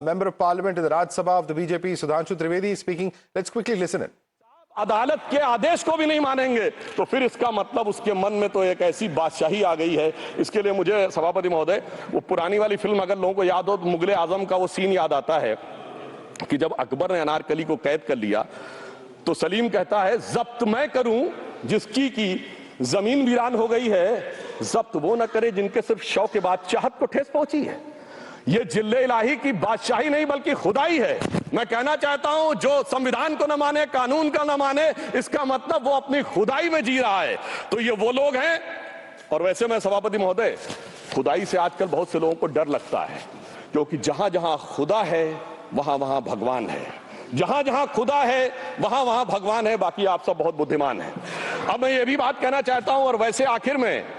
Member of Parliament in the Rajya Sabha of the BJP, Sudhanshu Trivedi, is speaking. Let's quickly listen in. अदालत के आदेश को भी नहीं मानेंगे तो फिर इसका मतलब उसके मन में तो एक ऐसी बादशाही आ गई है। इसके लिए मुझे सभापति महोदय वो पुरानी वाली फिल्म अगर लोगों को याद हो तो मुगले आजम का वो सीन याद आता है कि जब अकबर ने अनारकली को कैद कर लिया तो सलीम कहता है जब्त मैं करूं जिसकी की जमीन वीरान हो गई है, जब्त वो न करे जिनके सिर्फ शौ के बाद चाहत को ठेस पहुंची है। ये जिल्ले इलाही की बादशाही नहीं बल्कि खुदाई है। मैं कहना चाहता हूं जो संविधान को न माने, कानून का न माने, इसका मतलब वो अपनी खुदाई में जी रहा है। तो ये वो लोग हैं। और वैसे मैं सभापति महोदय, खुदाई से आजकल बहुत से लोगों को डर लगता है क्योंकि जहां जहां खुदा है वहां वहां भगवान है, जहां जहां खुदा है वहां वहां भगवान है। बाकी आप सब बहुत बुद्धिमान हैं। अब मैं ये भी बात कहना चाहता हूं और वैसे आखिर में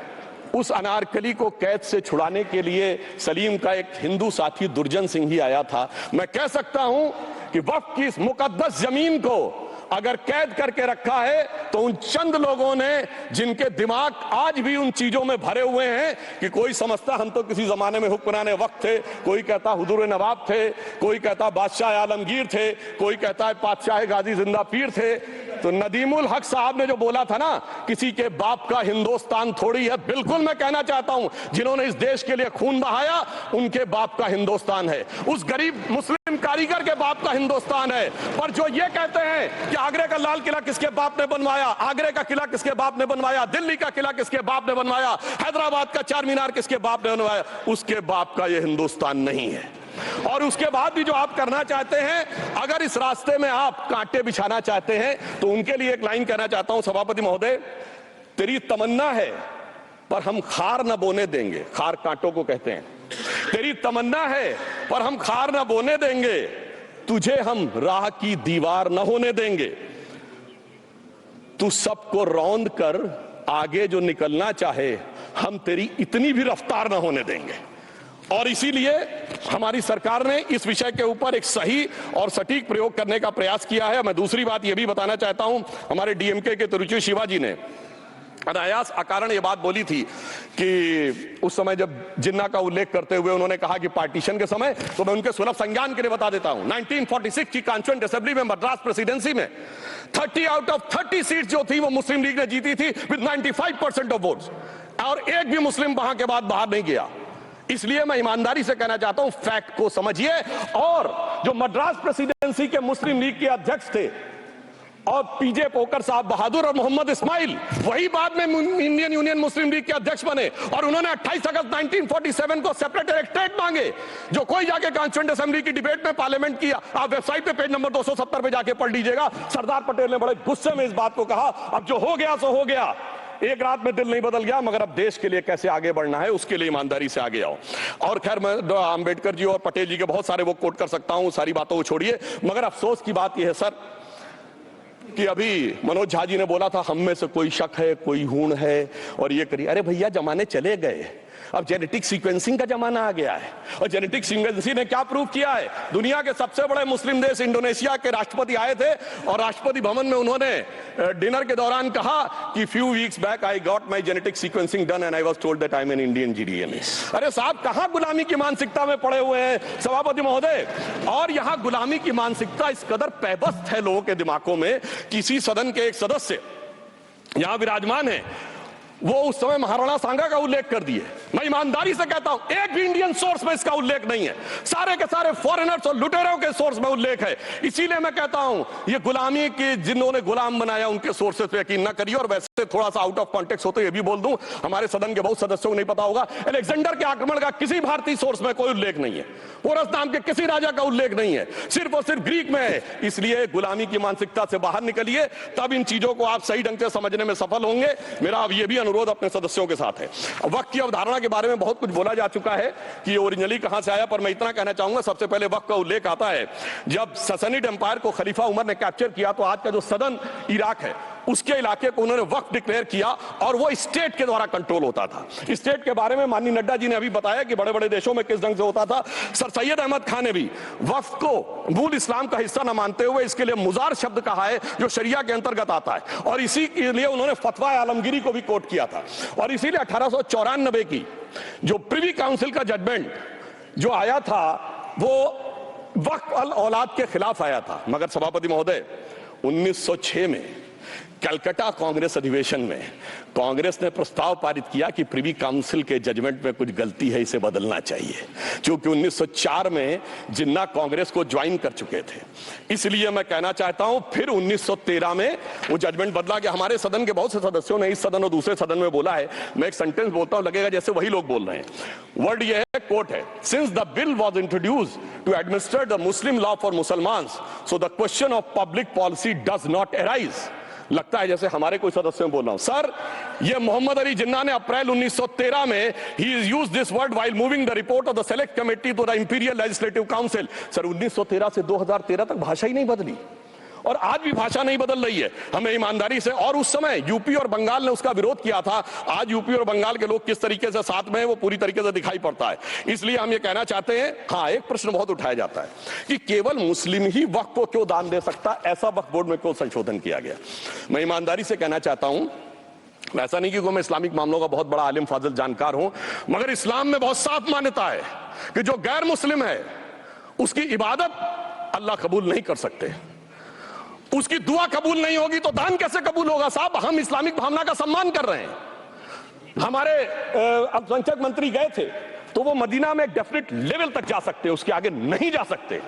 उस अनारकली को कैद से छुड़ाने के लिए सलीम का एक हिंदू साथी दुर्जन सिंह ही आया था। मैं कह सकता हूं कि वक्फ की इस मुकद्दस जमीन को अगर कैद करके रखा है तो उन चंद लोगों ने जिनके दिमाग आज भी उन चीजों में भरे हुए हैं कि कोई समझता हम तो किसी जमाने में हुक्मराने वक्त थे, कोई कहता हुजूर नवाब थे, कोई कहता बादशाह आलमगीर थे, कोई कहता है बादशाह गाजी जिंदा पीर थे। तो नदीमुल हक साहब ने जो बोला था ना, किसी के बाप का हिंदुस्तान थोड़ी है, बिल्कुल मैं कहना चाहता हूं जिन्होंने इस देश के लिए खून बहाया उनके बाप का हिंदुस्तान है, उस गरीब मुस्लिम कारीगर के बाप का हिंदुस्तान है। पर जो ये कहते हैं कि आगरे का लाल किला किसके बाप ने बनवाया, आगरे का किला किसके बाप ने बनवाया, दिल्ली का किला किसके बाप ने बनवाया, हैदराबाद का चार मीनार किसके बाप ने बनवाया, उसके बाप का यह हिंदुस्तान नहीं है। और उसके बाद भी जो आप करना चाहते हैं, अगर इस रास्ते में आप कांटे बिछाना चाहते हैं तो उनके लिए एक लाइन कहना चाहता हूं सभापति महोदय, तेरी तमन्ना है पर हम खार न बोने देंगे, खार कांटों को कहते हैं, तेरी तमन्ना है पर हम खार न बोने देंगे, तुझे हम राह की दीवार न होने देंगे, तू सबको रौंद कर आगे जो निकलना चाहे हम तेरी इतनी भी रफ्तार न होने देंगे। और इसीलिए हमारी सरकार ने इस विषय के ऊपर एक सही और सटीक प्रयोग करने का प्रयास किया है। मैं दूसरी बात यह भी बताना चाहता हूं, हमारे डीएमके के तिरुचि शिवाजी ने अनायास अकारण ये बात बोली थी कि उस समय जब जिन्ना का उल्लेख करते हुए उन्होंने कहा कि पार्टीशन के समय, तो मैं उनके सुलभ संज्ञान के लिए बता देता हूं 1946 की कॉन्स्टिट्यूएंट असेंबली में मद्रास प्रेसिडेंसी में 30 आउट ऑफ 30 सीट जो थी वो मुस्लिम लीग ने जीती थी विद 95% ऑफ वोट्स, और एक भी मुस्लिम वहां के बाद बाहर नहीं गया। इसलिए मैं ईमानदारी से कहना चाहता हूं फैक्ट को समझिए। और जो मद्रास प्रेसिडेंसी के मुस्लिम लीग के अध्यक्ष थे और पीजे पोकर साहब बहादुर और मोहम्मद इस्माइल, वही बाद में इंडियन यूनियन मुस्लिम लीग के अध्यक्ष बने और उन्होंने 28 अगस्त 1947 को सेपरेट इलेक्टोरेट मांगे, जो कोई जाके कॉन्स्टिट्यूएंट असेंबली की डिबेट में पार्लियामेंट किया। आप वेबसाइट पे पेज नंबर 270 पे जाके पढ़ लीजिएगा। सरदार पटेल ने बड़े गुस्से में इस बात को कहा, अब जो हो गया सो हो गया, एक रात में दिल नहीं बदल गया, मगर अब देश के लिए कैसे आगे बढ़ना है उसके लिए ईमानदारी से आगे आओ। और खैर मैं अंबेडकर जी और पटेल जी के बहुत सारे वो कोट कर सकता हूं, सारी बातों को छोड़िए। मगर अफसोस की बात यह है सर कि अभी मनोज झा जी ने बोला था हम में से कोई शक है, कोई हूण है और ये करिए। अरे भैया जमाने चले गए, अब जेनेटिक सीक्वेंसिंग का जमाना आ गया है। और जेनेटिक सीक्वेंसिंग ने क्या प्रूव किया है, दुनिया के सबसे बड़े मुस्लिम देश इंडोनेशिया के राष्ट्रपति आए थे और राष्ट्रपति भवन में उन्होंने डिनर के दौरान कहा कि few weeks back I got my genetic sequencing done and I was told that I am an Indian gDNA. अरे साहब कहां गुलामी की मानसिकता में पड़े हुए हैं सभापति महोदय। और यहां गुलामी की मानसिकता इस कदर पैबस्त है लोगों के दिमागों में, किसी सदन के एक सदस्य यहां विराजमान है, वो उस समय महाराणा सांगा का उल्लेख कर दिए। मैं ईमानदारी से कहता हूं एक भी इंडियन सोर्स में इसका उल्लेख नहीं है, सारे के सारे फॉरेनर्स और लुटेरों के सोर्स में उल्लेख है। इसीलिए मैं कहता हूं ये गुलामी के जिन्होंने गुलाम बनाया उनके सोर्सेस पे यकीन ना करिए। और वैसे थोड़ा सा आउट ऑफ कॉन्टेक्स्ट होते ये भी बोल दूं, हमारे सदन के बहुत सदस्यों को नहीं पता होगा, अलेक्जेंडर के आक्रमण का किसी भारतीय सोर्स में कोई उल्लेख नहीं है, पोरस नाम के किसी राजा का उल्लेख नहीं है, सिर्फ और सिर्फ ग्रीक में है। इसलिए गुलामी की मानसिकता से बाहर निकलिए, तब इन चीजों को आप सही ढंग से समझने में सफल होंगे। मेरा अब यह भी अनुरोध अपने सदस्यों के साथ है। वक्त की अवधारणा के बारे में बहुत कुछ बोला जा चुका है कि ओरिजिनली कहां से आया, पर मैं इतना कहना चाहूंगा सबसे पहले वक्त का उल्लेख आता है जब ससनिड एम्पायर को खलीफा उमर ने कैप्चर किया तो आज का जो सदर्न इराक है उसके इलाके को उन्होंने वक्फ डिक्लेयर किया और वो स्टेट के द्वारा कंट्रोल होता था। स्टेट के बारे में माननीय नड्डा जी ने अभी बताया कि बड़े बड़े देशों में किस ढंग से होता था। सर सैयद अहमद खान ने भी वक्फ को मूल इस्लाम का हिस्सा न मानते हुए इसके लिए मुजार शब्द कहा है जो शरिया के अंतर्गत आता है, और इसी के लिए उन्होंने फतवा आलमगीरी को भी कोट किया था। और इसीलिए 1894 की जो प्रिवी काउंसिल का जजमेंट जो आया था वो वक्फ अल औलाद के खिलाफ आया था, मगर सभापति महोदय 1906 में कलकत्ता कांग्रेस अधिवेशन में कांग्रेस ने प्रस्ताव पारित किया कि प्रिवी काउंसिल के जजमेंट में कुछ गलती है, इसे बदलना चाहिए। क्योंकि 1904 में जिन्ना कांग्रेस को ज्वाइन कर चुके थे, इसलिए मैं कहना चाहता हूं फिर 1913 में वो जजमेंट बदला गया। हमारे सदन के बहुत से सदस्यों ने इस सदन और दूसरे सदन में बोला है, मैं एक सेंटेंस बोलता हूं, लगेगा जैसे वही लोग बोल रहे हैं। वर्ड ये है, कोट है, since the bill was introduced to administer the Muslim law for Musalmans, so the question of public policy does not arise. लगता है जैसे हमारे कोई सदस्य बोल रहा हूं। सर, ये मोहम्मद अली जिन्ना ने अप्रैल 1913 में he is used this word while moving the report of the select committee to the imperial legislative council. Sir, 1913 से 2013 तक भाषा ही नहीं बदली और आज भी भाषा नहीं बदल रही है। हमें ईमानदारी से, और उस समय यूपी और बंगाल ने उसका विरोध किया था, आज यूपी और बंगाल के लोग किस तरीके से साथ में है वो पूरी तरीके से दिखाई पड़ता है। इसलिए हम ये कहना चाहते हैं, हाँ, एक प्रश्न बहुत उठाया जाता है कि केवल मुस्लिम ही वक्फ को क्यों दान दे सकता, ऐसा वक्फ बोर्ड में क्यों संशोधन किया गया। मैं ईमानदारी से कहना चाहता हूं, ऐसा नहीं कि मैं इस्लामिक मामलों का बहुत बड़ा आलिम फाजिल जानकार हूं, मगर इस्लाम में बहुत साफ मान्यता है कि जो गैर मुस्लिम है उसकी इबादत अल्लाह कबूल नहीं कर सकते, उसकी दुआ कबूल नहीं होगी तो दान कैसे कबूल होगा। साहब, हम इस्लामिक भावना का सम्मान कर रहे हैं। हमारे अल्पसंख्यक मंत्री गए थे तो वो मदीना में एक डेफिनेट लेवल तक जा सकते हैं, उसके आगे नहीं जा सकते।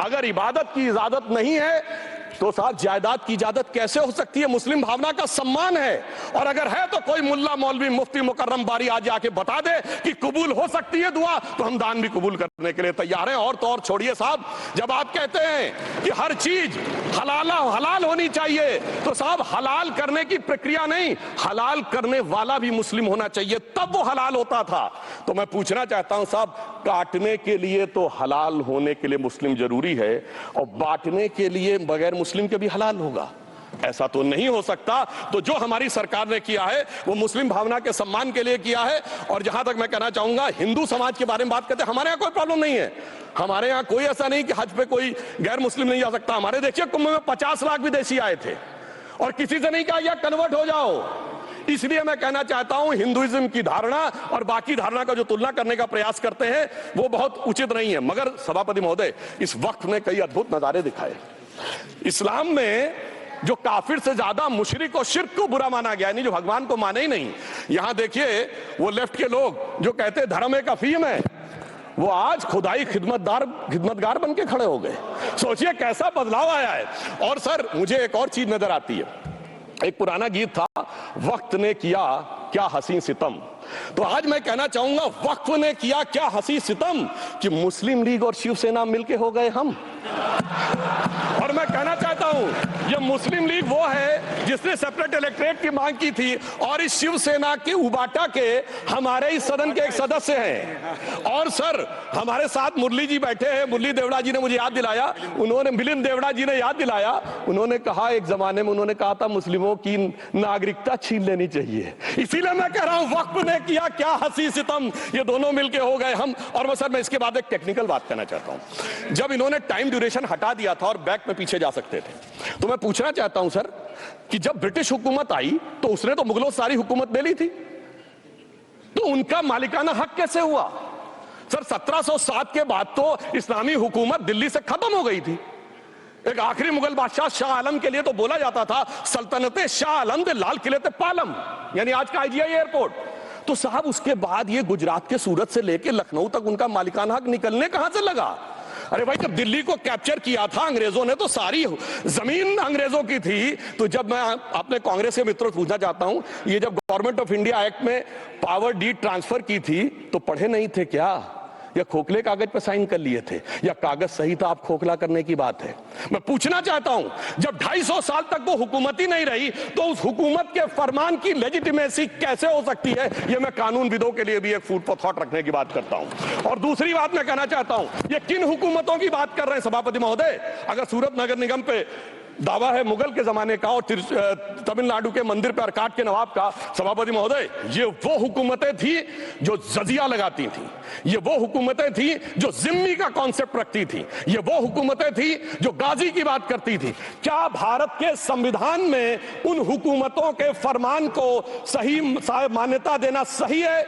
अगर इबादत की इजाजत नहीं है तो साहब जायदाद की इजाजत कैसे हो सकती है। मुस्लिम भावना का सम्मान है, और अगर है तो कोई मुल्ला मौलवी मुफ्ती मुकर्रम बारी आज आके बता दे कि कबूल हो सकती है दुआ, तो हम दान भी कबूल करने के लिए तैयार हैं। और तो और छोड़िए साहब, जब आप कहते हैं कि हर चीज हलाल होनी चाहिए, तो साहब हलाल करने की प्रक्रिया नहीं, हलाल करने वाला भी मुस्लिम होना चाहिए, तब वो हलाल होता था। तो मैं पूछना चाहता हूं साहब, काटने के लिए तो हलाल होने के लिए मुस्लिम जरूरी है, और बांटने के लिए बगैर मुस्लिम के भी हलाल होगा, ऐसा तो नहीं हो सकता। तो जो हमारी सरकार ने किया है वो मुस्लिम भावना के सम्मान के लिए किया है। और जहां तक मैं कहना चाहूंगा, हिंदू समाज के बारे में बात करते हैं, हमारे यहां कोई प्रॉब्लम नहीं है। हमारे यहां कोई ऐसा नहीं कि हज पे कोई गैर मुस्लिम नहीं जा सकता। हमारे देखिए कुंभ में 50 लाख विदेशी आए थे और किसी से नहीं कहा या कन्वर्ट हो जाओ। इसलिए मैं कहना चाहता हूं, हिंदुइज्म की धारणा और बाकी धारणा का जो तुलना करने का प्रयास करते हैं वो बहुत उचित नहीं है। मगर सभापति महोदय, इस वक्त ने कई अद्भुत नजारे दिखाए। इस्लाम में जो काफिर से ज्यादा मुशरिक और शिर्क को बुरा माना गया, नहीं जो भगवान को माने ही नहीं। यहां देखिए वो लेफ्ट के लोग जो कहते धर्म एक अफीम है, वो आज खुदाई खिदमतगार बन के खड़े हो गए। सोचिए कैसा बदलाव आया है। और सर, मुझे एक और चीज नजर आती है, एक पुराना गीत था, वक्त ने किया क्या हसी सितम। तो आज मैं कहना चाहूंगा, वक्फ ने किया क्या हसी सितम कि मुस्लिम लीग और शिवसेना मिलके हो गए हम। और मैं कहना चाहता हूं, ये मुस्लिम लीग वो है जिसने सेपरेट इलेक्टोरेट की मांग की थी, और इस शिवसेना के उबाटा के हमारे इस सदन के एक सदस्य हैं। और सर, हमारे साथ मुरली जी बैठे हैं, मुरली देवड़ा जी ने मुझे याद दिलाया, उन्होंने मिलिंद देवड़ा जी ने याद दिलाया, उन्होंने कहा एक जमाने में उन्होंने कहा था मुस्लिमों की नागरिकता छीन लेनी चाहिए। इसीलिए मैं कह रहा हूं, वक्फ ने किया क्या हसी सितम, ये दोनों मिलके हो गए हम। और सर, मैं इसके बाद एक टेक्निकल बात करना चाहता हूं। जब इन्होंने टाइम ड्यूरेशन हटा दिया था और बैक में पीछे जा सकते थे, तो मैं पूछना चाहता हूं सर कि जब ब्रिटिश हुकूमत आई तो उसने तो मुगलों सारी हुकूमत ले ली थी, तो उनका मालिकाना हक कैसे हुआ? सर, 1707 के बाद तो इस्लामी हुकूमत दिल्ली से खत्म हो गई थी। एक आखिरी मुगल बादशाह शाह आलम के लिए तो बोला जाता था सल्तनते शाह आलम दे लाल किले ते पालम, यानी आज का आईजीआई एयरपोर्ट। तो साहब उसके बाद ये गुजरात के सूरत से लेकर लखनऊ तक उनका मालिकाना हक निकलने कहां से लगा? अरे भाई, जब दिल्ली को कैप्चर किया था अंग्रेजों ने तो सारी जमीन अंग्रेजों की थी। तो जब मैं अपने कांग्रेस के मित्रों से पूछना चाहता हूं, ये जब गवर्नमेंट ऑफ इंडिया एक्ट में पावर डीड ट्रांसफर की थी तो पढ़े नहीं थे क्या, या खोखले कागज पर साइन कर लिए थे, या कागज सही था, आप खोखला करने की बात है। मैं पूछना चाहता हूं, जब 250 साल तक वो हुकूमत ही नहीं रही तो उस हुकूमत के फरमान की लेजिटिमेसी कैसे हो सकती है? ये मैं कानूनविदों के लिए भी एक फूड फॉर थॉट रखने की बात करता हूं। और दूसरी बात मैं कहना चाहता हूं, ये किन हुकूमतों की बात कर रहे हैं सभापति महोदय? अगर सूरत नगर निगम पे दावा है मुगल के जमाने का और तमिलनाडु के मंदिर पर अरकाट के नवाब का, सभापति महोदय, ये वो हुकूमतें थी जो जजिया लगाती थी, ये वो हुकूमतें थी जो जिम्मी का कॉन्सेप्ट रखती थी, ये वो हुकूमतें थी जो गाजी की बात करती थी। क्या भारत के संविधान में उन हुकूमतों के फरमान को सही मान्यता देना सही है?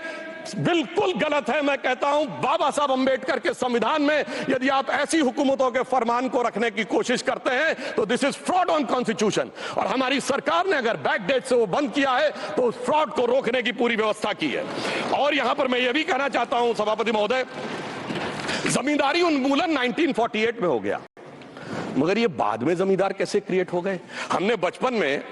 बिल्कुल गलत है। मैं कहता हूं बाबा साहब अंबेडकर के संविधान में यदि आप ऐसी हुकूमतों के फरमान को रखने की कोशिश करते हैं तो this is fraud on constitution. और हमारी सरकार ने अगर बैकडेट से वो बंद किया है तो उस फ्रॉड को रोकने की पूरी व्यवस्था की है। और यहां पर मैं ये भी कहना चाहता हूं सभापति महोदय, जमींदारी उन्मूलन 1948 में हो गया, मगर ये बाद में जमींदार कैसे क्रिएट हो गए? हमने बचपन में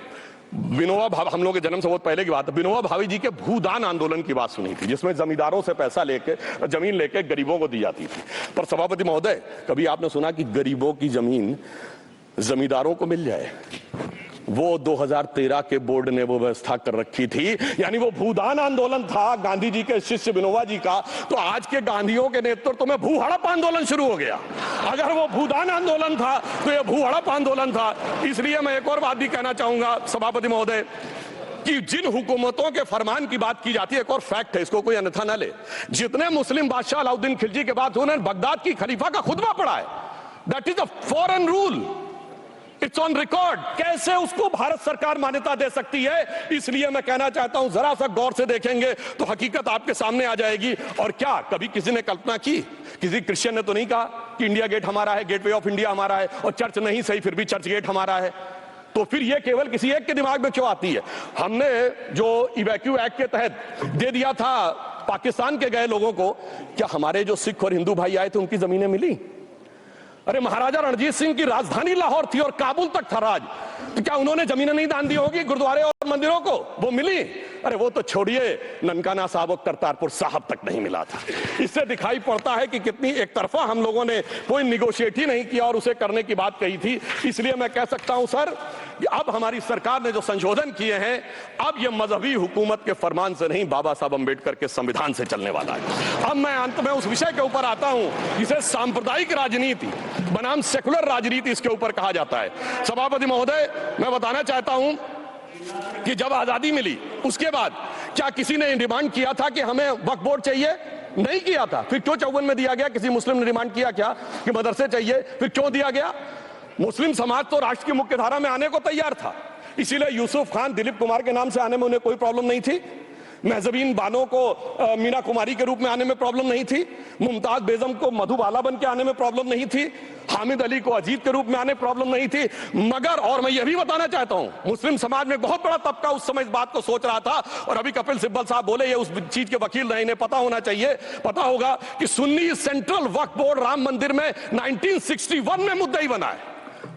विनोबा भावे, हम लोग के जन्म से बहुत पहले की बात है, विनोबा भावे जी के भूदान आंदोलन की बात सुनी थी, जिसमें जमींदारों से पैसा लेके जमीन लेके गरीबों को दी जाती थी। पर सभापति महोदय, कभी आपने सुना कि गरीबों की जमीन जमींदारों को मिल जाए? वो 2013 के बोर्ड ने वो व्यवस्था कर रखी थी। यानी वो भूदान आंदोलन था गांधी जी के शिष्य विनोबा जी का, तो आज के गांधियों के नेतृत्व में भू हड़प आंदोलन शुरू हो गया। अगर वो भूदान आंदोलन था तो ये भू हड़प आंदोलन था। इसलिए मैं एक और बात भी कहना चाहूंगा सभापति महोदय कि जिन हुकूमतों के फरमान की बात की जाती है, एक और फैक्ट है, इसको कोई अन्यथा न ले, जितने मुस्लिम बादशाह अलाउद्दीन खिलजी के बाद उन्होंने बगदाद की खलीफा का खुतबा पढ़ा है। That is a foreign rule, it's on record. कैसे उसको भारत सरकार मान्यता दे सकती है? इसलिए मैं कहना चाहता हूं जरा सा गौर से देखेंगे तो हकीकत आपके सामने आ जाएगी। और क्या कभी किसी ने कल्पना की, किसी क्रिश्चियन ने तो नहीं कहा कि इंडिया गेट हमारा है, गेटवे ऑफ इंडिया हमारा है, और चर्च नहीं सही फिर भी चर्च गेट हमारा है? तो फिर ये केवल किसी एक के दिमाग में क्यों आती है? हमने जो इवैक्यू एक्ट के तहत दे दिया था पाकिस्तान के गए लोगों को, क्या हमारे जो सिख और हिंदू भाई आए थे उनकी जमीनें मिली? अरे महाराजा रणजीत सिंह की राजधानी लाहौर थी और काबुल तक था राज, तो क्या उन्होंने जमीनें नहीं दान दी होगी गुरुद्वारे और मंदिरों को? वो मिली? अरे वो तो छोड़िए, ननकाना साहब और करतारपुर साहब तक नहीं मिला था। इससे दिखाई पड़ता है कि कितनी एक तरफा हम लोगों ने कोई निगोशिएट ही नहीं किया और उसे करने की बात कही थी। इसलिए मैं कह सकता हूं सर कि अब हमारी सरकार ने जो संशोधन किए हैं, अब ये मजहबी हुकूमत के फरमान से नहीं, बाबा साहब अंबेडकर के संविधान से चलने वाला है। अब मैं अंत में उस विषय के ऊपर आता हूं जिसे सांप्रदायिक राजनीति बनाम सेकुलर राजनीति इसके ऊपर कहा जाता है। सभापति महोदय, मैं बताना चाहता हूं कि जब आजादी मिली उसके बाद क्या किसी ने डिमांड किया था कि हमें वक्फ बोर्ड चाहिए? नहीं किया था। फिर क्यों 54 में दिया गया? किसी मुस्लिम ने डिमांड किया क्या कि मदरसे चाहिए? फिर क्यों दिया गया? मुस्लिम समाज तो राष्ट्र की मुख्य धारा में आने को तैयार था, इसीलिए यूसुफ खान, दिलीप कुमार के नाम से आने में उन्हें कोई प्रॉब्लम नहीं थी। महजबीन बानो को मीना कुमारी के रूप में आने में प्रॉब्लम नहीं थी। मुमताज बेगम को मधुबाला बन के आने में प्रॉब्लम नहीं थी। हामिद अली को अजीत के रूप में आने प्रॉब्लम नहीं थी। मगर और मैं यह भी बताना चाहता हूं, मुस्लिम समाज में बहुत बड़ा तबका उस समय इस बात को सोच रहा था, और अभी कपिल सिब्बल साहब बोले ये उस चीज के वकील नहीं, इन्हें पता होना चाहिए, पता होगा कि सुन्नी सेंट्रल वक्फ बोर्ड राम मंदिर में 1961 में मुद्दई बना है,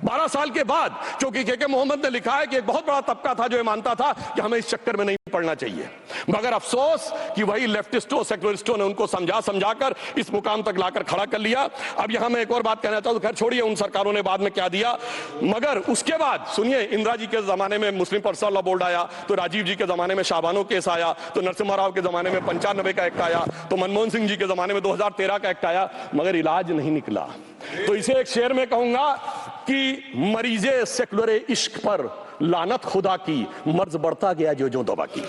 12 साल के बाद। क्योंकि के मोहम्मद ने लिखा है कि एक बहुत बड़ा तबका था जो ये मानता था कि हमें इस चक्कर में नहीं पड़ना चाहिए, मगर अफसोस कि वही लेफ्टिस्टों सेकुलरिस्टों ने उनको समझाकर इस मुकाम तक लाकर खड़ा कर लिया। अब यहां मैं एक और बात कहना चाहता हूं, खैर छोड़िए उन सरकारों ने बाद में क्या दिया, मगर उसके बाद सुनिए, इंदिरा जी के जमाने में मुस्लिम पर्सनल लॉ बोर्ड आया, तो राजीव जी के जमाने में शाबानो केस आया, तो नरसिम्हा राव के जमाने में 95 का एक्ट आया, तो मनमोहन सिंह जी के जमाने में 2013 का एक्ट आया, मगर इलाज नहीं निकला। तो इसे एक शेर में कहूंगा कि मरीजे सेकुलर इश्क पर लानत खुदा की, मर्ज बढ़ता गया जो जो दवा की।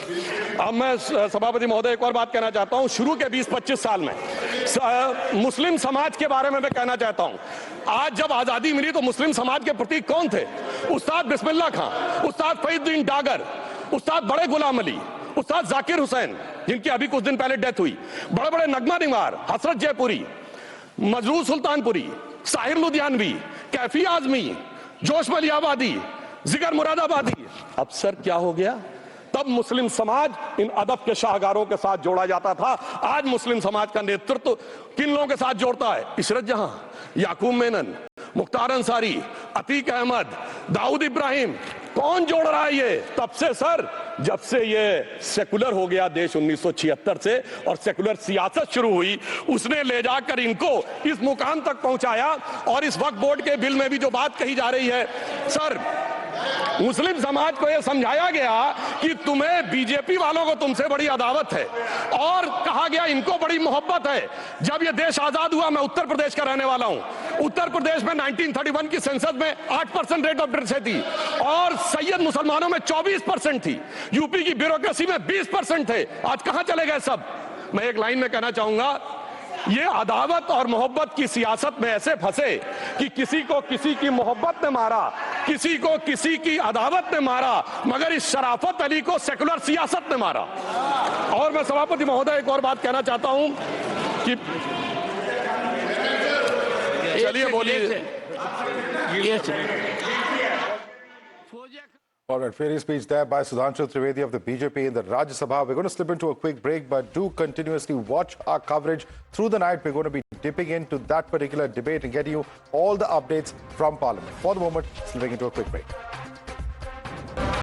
अब मैं सभापति महोदय एक और बात कहना चाहता हूं, शुरू के 20-25 साल में मुस्लिम समाज के बारे में मैं कहना चाहता हूं। आज जब आजादी मिली तो मुस्लिम समाज के प्रतीक कौन थे? उस्ताद बिस्मिल्लाह खां, उस्ताद फरीदुद्दीन डागर, उस्ताद बड़े गुलाम अली, उस्ताद जाकिर हुसैन जिनकी अभी कुछ दिन पहले डेथ हुई, बड़े बड़े नगमा निवार, हसरत जयपुरी, मजरूर सुल्तानपुरी, साहिर लुधियानवी, कैफी आजमी, जोश मलियाबादी, जिगर मुरादाबादी। अब सर क्या हो गया? तब मुस्लिम समाज इन अदब के शाहकारों के साथ जोड़ा जाता था। आज मुस्लिम समाज का नेतृत्व किन लोगों के साथ जोड़ता है? इशरत जहां, याकूब मेनन, मुख्तार अंसारी, अतीक अहमद, दाऊद इब्राहिम। कौन जोड़ रहा है ये? तब से सर, जब से ये सेकुलर हो गया देश 1976 से और सेकुलर सियासत शुरू हुई, उसने ले जाकर इनको इस मुकाम तक पहुंचाया। और इस वक्फ बोर्ड के बिल में भी जो बात कही जा रही है सर, मुस्लिम समाज को यह समझाया गया कि तुम्हें बीजेपी वालों को तुमसे बड़ी अदावत है, और कहा गया इनको बड़ी मोहब्बत है। जब यह देश आजाद हुआ, मैं उत्तर प्रदेश का रहने वाला हूं, उत्तर प्रदेश में 1931 की संसद में 8% रेट ऑफ लिटरेसी थी और सैयद मुसलमानों में 24% थी। यूपी की ब्यूरोक्रेसी में 20% थे। आज कहां चले गए सब? मैं एक लाइन में कहना चाहूंगा, ये अदावत और मोहब्बत की सियासत में ऐसे फंसे कि किसी को किसी की मोहब्बत ने मारा, किसी को किसी की अदावत ने मारा, मगर इस शराफत अली को सेकुलर सियासत ने मारा। और मैं सभापति महोदय एक और बात कहना चाहता हूं कि चलिए बोलिए। All right, fiery speech there by Sudhanshu Trivedi of the BJP in the Rajya Sabha. We're going to slip into a quick break, but do continuously watch our coverage through the night. We're going to be dipping into that particular debate and getting you all the updates from Parliament. For the moment, slipping into a quick break.